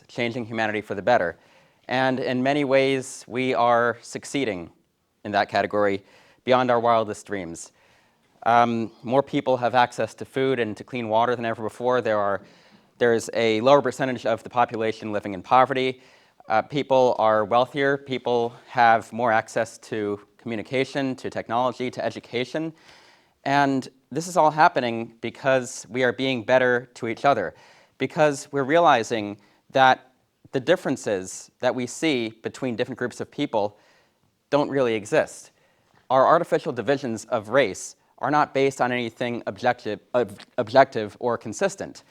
is changing humanity for the better. And in many ways, we are succeeding in that category beyond our wildest dreams. More people have access to food and to clean water than ever before. There's a lower percentage of the population living in poverty. People are wealthier. People have more access to communication, to technology, to education. And this is all happening because we are being better to each other, because we're realizing that the differences that we see between different groups of people don't really exist. Our artificial divisions of race are not based on anything objective or consistent.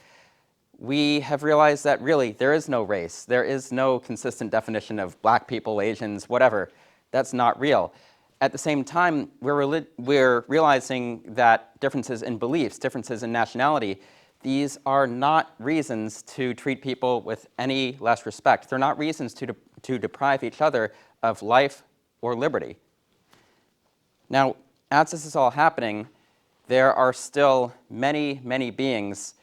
We have realized that really there is no race. There is no consistent definition of black people, Asians, whatever. That's not real. At the same time, we're realizing that differences in beliefs, differences in nationality, these are not reasons to treat people with any less respect. They're not reasons to deprive each other of life or liberty. Now, as this is all happening, there are still many, many beings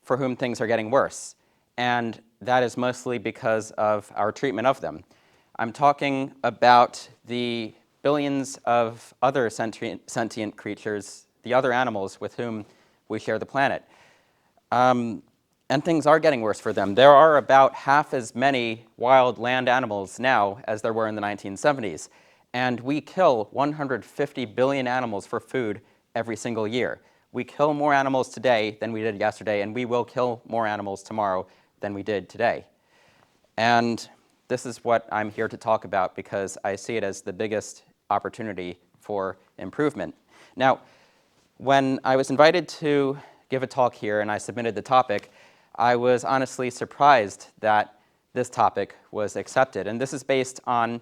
for whom things are getting worse, and that is mostly because of our treatment of them. I'm talking about the billions of other sentient creatures, the other animals with whom we share the planet. And things are getting worse for them. There are about half as many wild land animals now as there were in the 1970s. And we kill 150 billion animals for food every single year. We kill more animals today than we did yesterday, and we will kill more animals tomorrow than we did today. And this is what I'm here to talk about because I see it as the biggest opportunity for improvement. Now, when I was invited to give a talk here and I submitted the topic, I was honestly surprised that this topic was accepted. And this is based on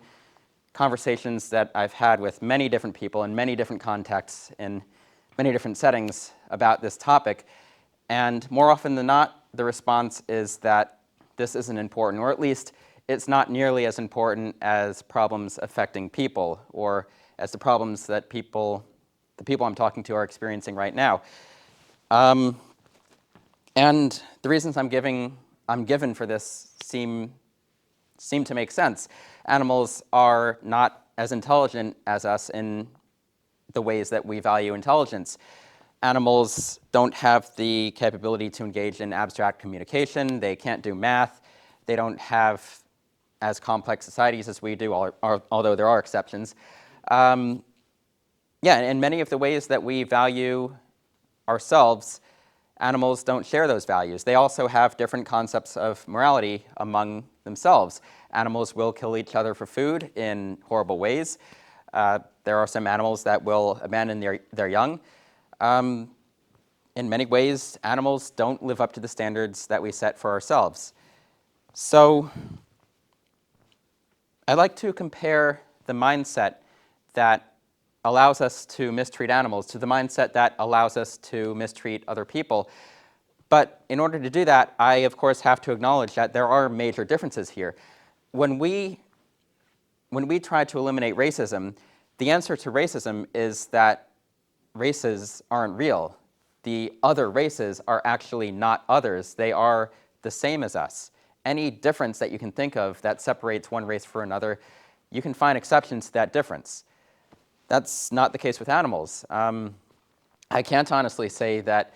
conversations that I've had with many different people in many different contexts, in many different settings about this topic. And more often than not, the response is that this isn't important, or at least it's not nearly as important as problems affecting people, or as the problems that the people I'm talking to are experiencing right now. And the reasons I'm given for this seem to make sense. Animals are not as intelligent as us in the ways that we value intelligence. Animals don't have the capability to engage in abstract communication. They can't do math. They don't have as complex societies as we do, although there are exceptions. Yeah, in many of the ways that we value ourselves, animals don't share those values. They also have different concepts of morality among themselves. Animals will kill each other for food in horrible ways. There are some animals that will abandon their young. In many ways, animals don't live up to the standards that we set for ourselves. So I like to compare the mindset that allows us to mistreat animals to the mindset that allows us to mistreat other people. But in order to do that, I, of course, have to acknowledge that there are major differences here. When we try to eliminate racism, the answer to racism is that races aren't real. The other races are actually not others. They are the same as us. Any difference that you can think of that separates one race from another, you can find exceptions to that difference. That's not the case with animals. I can't honestly say that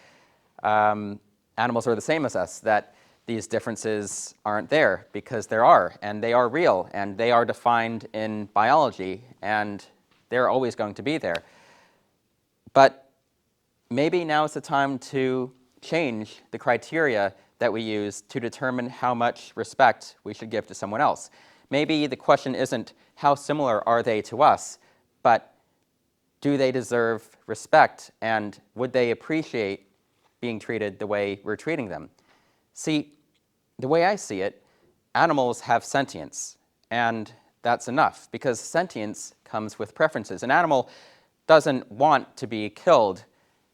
animals are the same as us, that these differences aren't there, because there are, and they are real, and they are defined in biology, and they're always going to be there. But maybe now is the time to change the criteria that we use to determine how much respect we should give to someone else. Maybe the question isn't how similar are they to us, but do they deserve respect, and would they appreciate being treated the way we're treating them? See, the way I see it, animals have sentience, and that's enough, because sentience comes with preferences. An animal doesn't want to be killed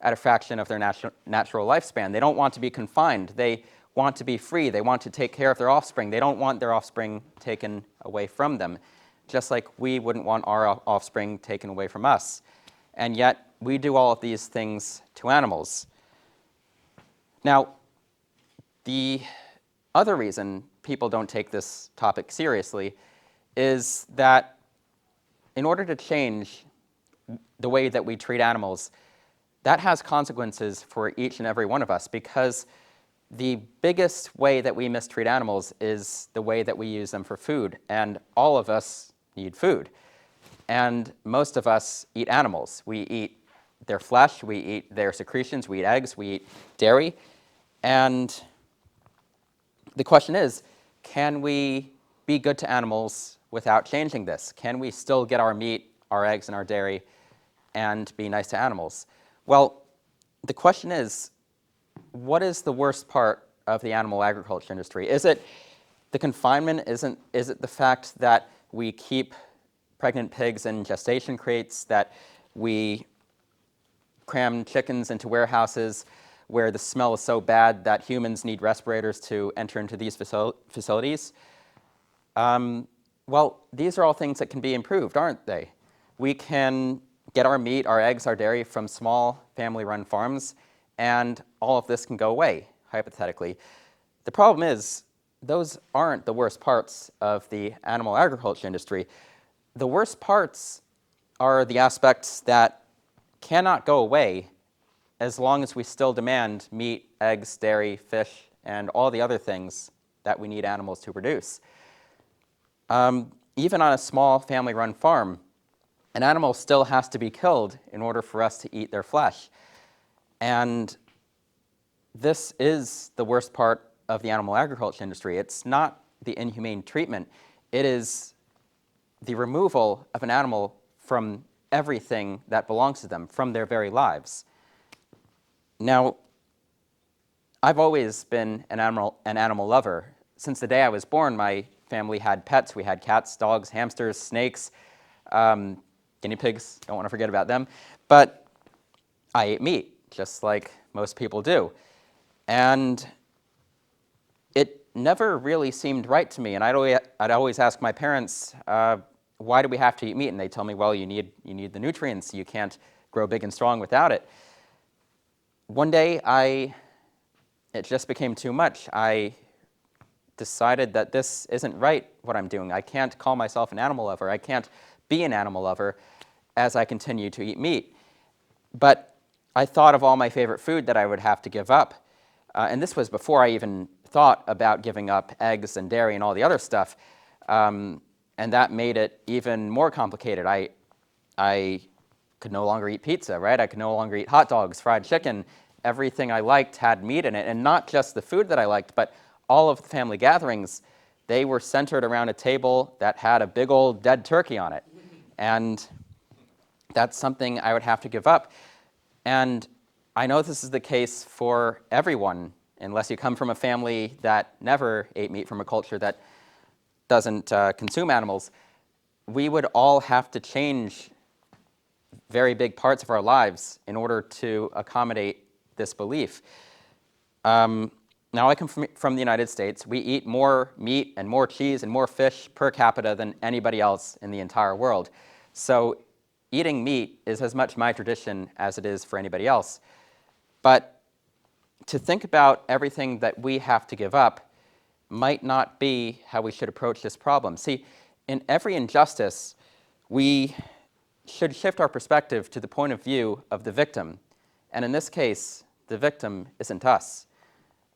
at a fraction of their natural lifespan. They don't want to be confined. They want to be free. They want to take care of their offspring. They don't want their offspring taken away from them, just like we wouldn't want our offspring taken away from us. And yet, we do all of these things to animals. Now, the other reason people don't take this topic seriously is that in order to change the way that we treat animals, that has consequences for each and every one of us, because the biggest way that we mistreat animals is the way that we use them for food, and all of us need food. And most of us eat animals. We eat their flesh, we eat their secretions, we eat eggs, we eat dairy. And the question is, can we be good to animals without changing this? Can we still get our meat, our eggs, and our dairy and be nice to animals? Well, the question is, what is the worst part of the animal agriculture industry? Is it the confinement? Is it the fact that we keep pregnant pigs in gestation crates, that we cram chickens into warehouses where the smell is so bad that humans need respirators to enter into these facilities? Well, these are all things that can be improved, aren't they? We can get our meat, our eggs, our dairy from small family-run farms, and all of this can go away, hypothetically. The problem is, those aren't the worst parts of the animal agriculture industry. The worst parts are the aspects that cannot go away as long as we still demand meat, eggs, dairy, fish, and all the other things that we need animals to produce. Even on a small family-run farm, an animal still has to be killed in order for us to eat their flesh. And this is the worst part of the animal agriculture industry. It's not the inhumane treatment. It is the removal of an animal from everything that belongs to them, from their very lives. Now, I've always been an animal lover. Since the day I was born, my family had pets. We had cats, dogs, hamsters, snakes, guinea pigs, don't want to forget about them. But I ate meat, just like most people do. And it never really seemed right to me. And I'd always ask my parents, why do we have to eat meat? And they tell me, well, you need the nutrients. You can't grow big and strong without it. One day, it just became too much. I decided that this isn't right, what I'm doing. I can't call myself an animal lover. I can't be an animal lover as I continue to eat meat. But I thought of all my favorite food that I would have to give up. And this was before I even thought about giving up eggs and dairy and all the other stuff. And that made it even more complicated. I could no longer eat pizza, right? I could no longer eat hot dogs, fried chicken. Everything I liked had meat in it. And not just the food that I liked, but all of the family gatherings, they were centered around a table that had a big old dead turkey on it. And that's something I would have to give up. And I know this is the case for everyone, unless you come from a family that never ate meat, from a culture that doesn't consume animals. We would all have to change very big parts of our lives in order to accommodate this belief. Now I come from the United States. We eat more meat and more cheese and more fish per capita than anybody else in the entire world. So eating meat is as much my tradition as it is for anybody else. But to think about everything that we have to give up might not be how we should approach this problem. See, in every injustice, we should shift our perspective to the point of view of the victim. And in this case, the victim isn't us.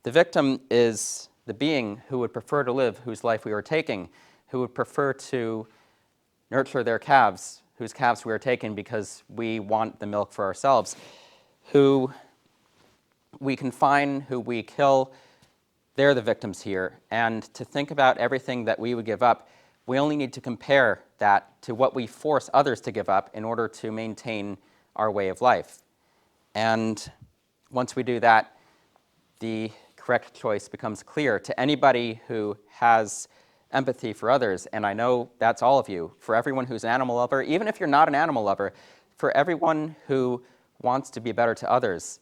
The victim is the being who would prefer to live whose life we were taking, who would prefer to nurture their calves, whose calves we are taking because we want the milk for ourselves, who we confine, who we kill. They're the victims here. And to think about everything that we would give up, we only need to compare that to what we force others to give up in order to maintain our way of life. And once we do that, the correct choice becomes clear to anybody who has empathy for others. And I know that's all of you. For everyone who's an animal lover, even if you're not an animal lover, for everyone who wants to be better to others,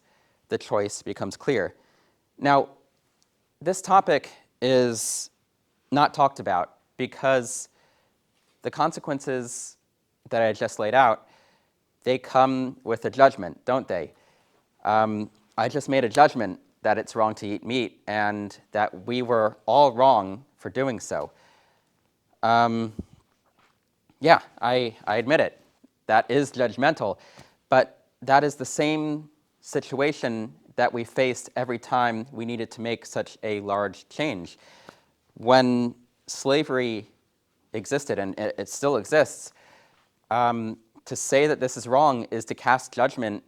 the choice becomes clear. Now, this topic is not talked about because the consequences that I just laid out, they come with a judgment, don't they? I just made a judgment that it's wrong to eat meat and that we were all wrong for doing so. Yeah, I admit it. That is judgmental. But that is the same situation that we faced every time we needed to make such a large change. When slavery existed, and it still exists, to say that this is wrong is to cast judgment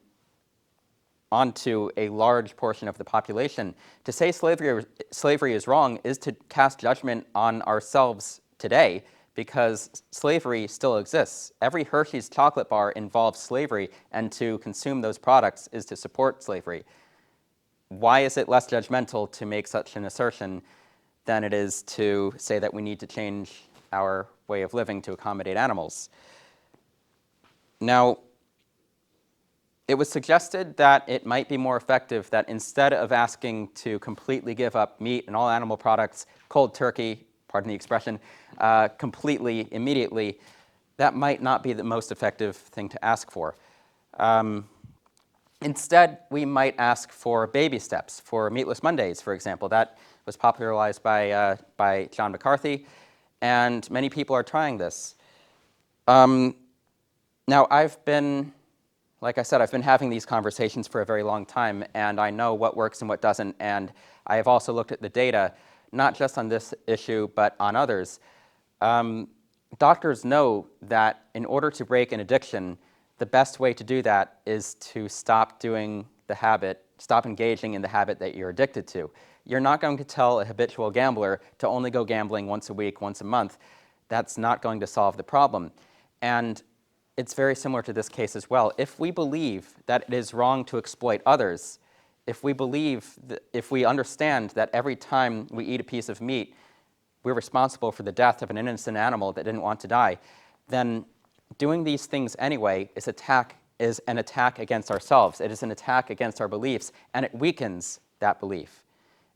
onto a large portion of the population. To say slavery is wrong is to cast judgment on ourselves today, because slavery still exists. Every Hershey's chocolate bar involves slavery, and to consume those products is to support slavery. Why is it less judgmental to make such an assertion than it is to say that we need to change our way of living to accommodate animals? Now, it was suggested that it might be more effective that instead of asking to completely give up meat and all animal products, cold turkey, pardon the expression, completely, immediately, that might not be the most effective thing to ask for. Instead, we might ask for baby steps, for Meatless Mondays, for example. That was popularized by John McCarthy, and many people are trying this. Now, like I said, I've been having these conversations for a very long time, and I know what works and what doesn't, and I have also looked at the data, not just on this issue, but on others. Doctors know that in order to break an addiction, the best way to do that is to stop engaging in the habit that you're addicted to. You're not going to tell a habitual gambler to only go gambling once a week, once a month. That's not going to solve the problem. And it's very similar to this case as well. If we believe that it is wrong to exploit others, if we understand that every time we eat a piece of meat, we're responsible for the death of an innocent animal that didn't want to die, then doing these things anyway is an attack against ourselves. It is an attack against our beliefs, and it weakens that belief.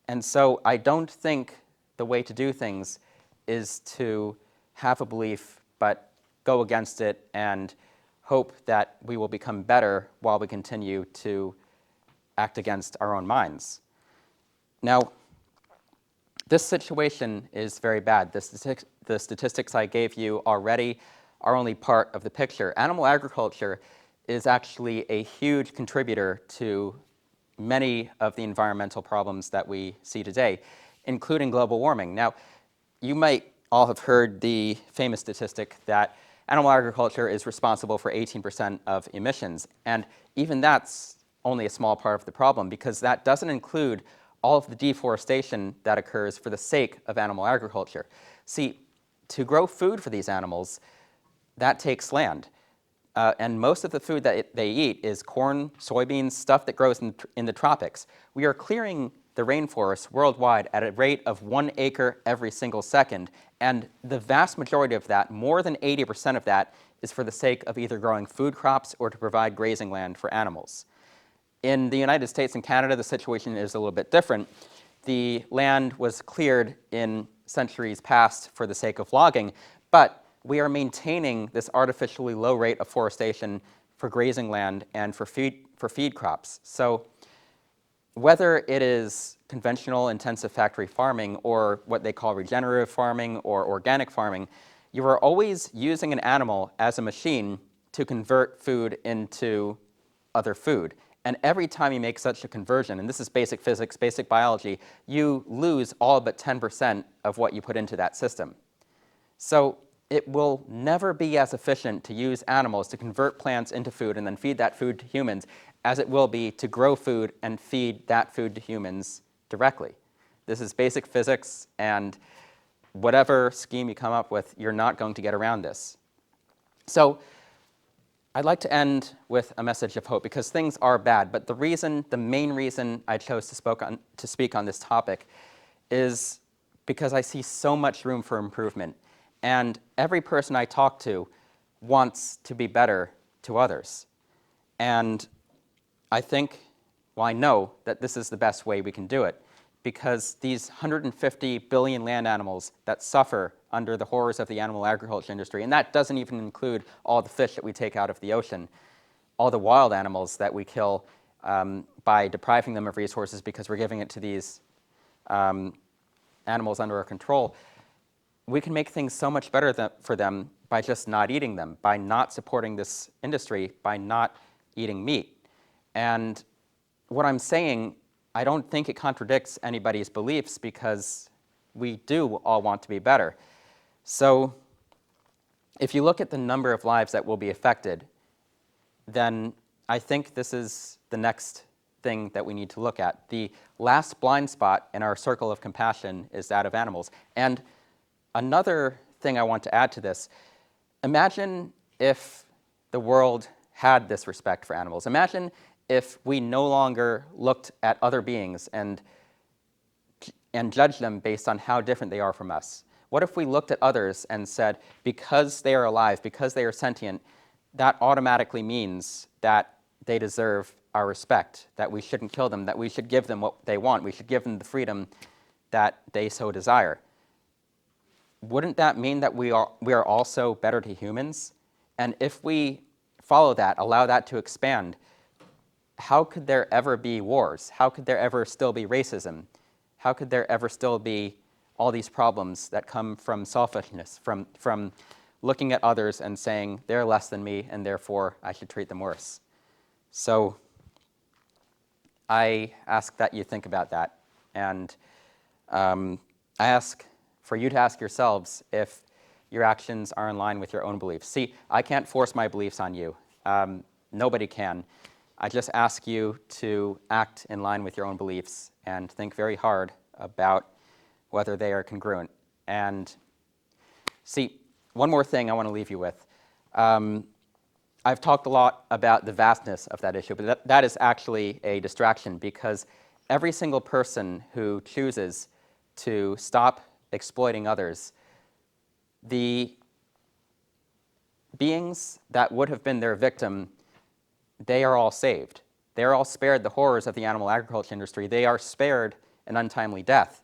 And so I don't think the way to do things is to have a belief but go against it and hope that we will become better while we continue to act against our own minds. Now, this situation is very bad. The statistics I gave you already are only part of the picture. Animal agriculture is actually a huge contributor to many of the environmental problems that we see today, including global warming. Now, you might all have heard the famous statistic that animal agriculture is responsible for 18% of emissions, and even that's only a small part of the problem, because that doesn't include all of the deforestation that occurs for the sake of animal agriculture. See, to grow food for these animals, that takes land. And most of the food that they eat is corn, soybeans, stuff that grows in the tropics. We are clearing the rainforests worldwide at a rate of 1 acre every single second, and the vast majority of that, more than 80% of that, is for the sake of either growing food crops or to provide grazing land for animals. In the United States and Canada, the situation is a little bit different. The land was cleared in centuries past for the sake of logging, but we are maintaining this artificially low rate of forestation for grazing land and for feed crops. So whether it is conventional intensive factory farming or what they call regenerative farming or organic farming, you are always using an animal as a machine to convert food into other food. And every time you make such a conversion, and this is basic physics, basic biology, you lose all but 10% of what you put into that system. So it will never be as efficient to use animals to convert plants into food and then feed that food to humans as it will be to grow food and feed that food to humans directly. This is basic physics, and whatever scheme you come up with, you're not going to get around this. So I'd like to end with a message of hope, because things are bad, but the main reason I chose to speak on this topic is because I see so much room for improvement, and every person I talk to wants to be better to others. And I know that this is the best way we can do it, because these 150 billion land animals that suffer under the horrors of the animal agriculture industry, and that doesn't even include all the fish that we take out of the ocean, all the wild animals that we kill by depriving them of resources because we're giving it to these animals under our control, we can make things so much better for them by just not eating them, by not supporting this industry, by not eating meat. And what I'm saying, I don't think it contradicts anybody's beliefs, because we do all want to be better. So if you look at the number of lives that will be affected, then I think this is the next thing that we need to look at. The last blind spot in our circle of compassion is that of animals. And another thing I want to add to this, imagine if the world had this respect for animals. Imagine if we no longer looked at other beings and judged them based on how different they are from us. What if we looked at others and said, because they are alive, because they are sentient, that automatically means that they deserve our respect, that we shouldn't kill them, that we should give them what they want, we should give them the freedom that they so desire? Wouldn't that mean that we are also better to humans? And if we follow that, allow that to expand, how could there ever be wars? How could there ever still be racism? How could there ever still be all these problems that come from selfishness, from looking at others and saying, they're less than me, and therefore I should treat them worse? So I ask that you think about that. And I ask for you to ask yourselves if your actions are in line with your own beliefs. See, I can't force my beliefs on you. Nobody can. I just ask you to act in line with your own beliefs and think very hard about whether they are congruent. And see, one more thing I want to leave you with. I've talked a lot about the vastness of that issue, but that is actually a distraction, because every single person who chooses to stop exploiting others, the beings that would have been their victim, they are all saved. They are all spared the horrors of the animal agriculture industry. They are spared an untimely death.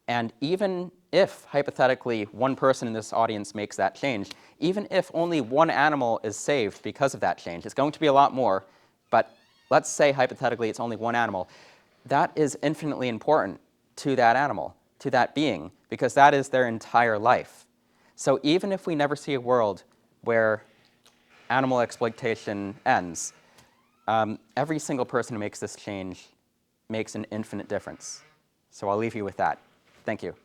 And even if, hypothetically, one person in this audience makes that change, even if only one animal is saved because of that change, it's going to be a lot more, but let's say, hypothetically, it's only one animal, that is infinitely important to that animal, to that being, because that is their entire life. So even if we never see a world where animal exploitation ends, every single person who makes this change makes an infinite difference. So I'll leave you with that. Thank you.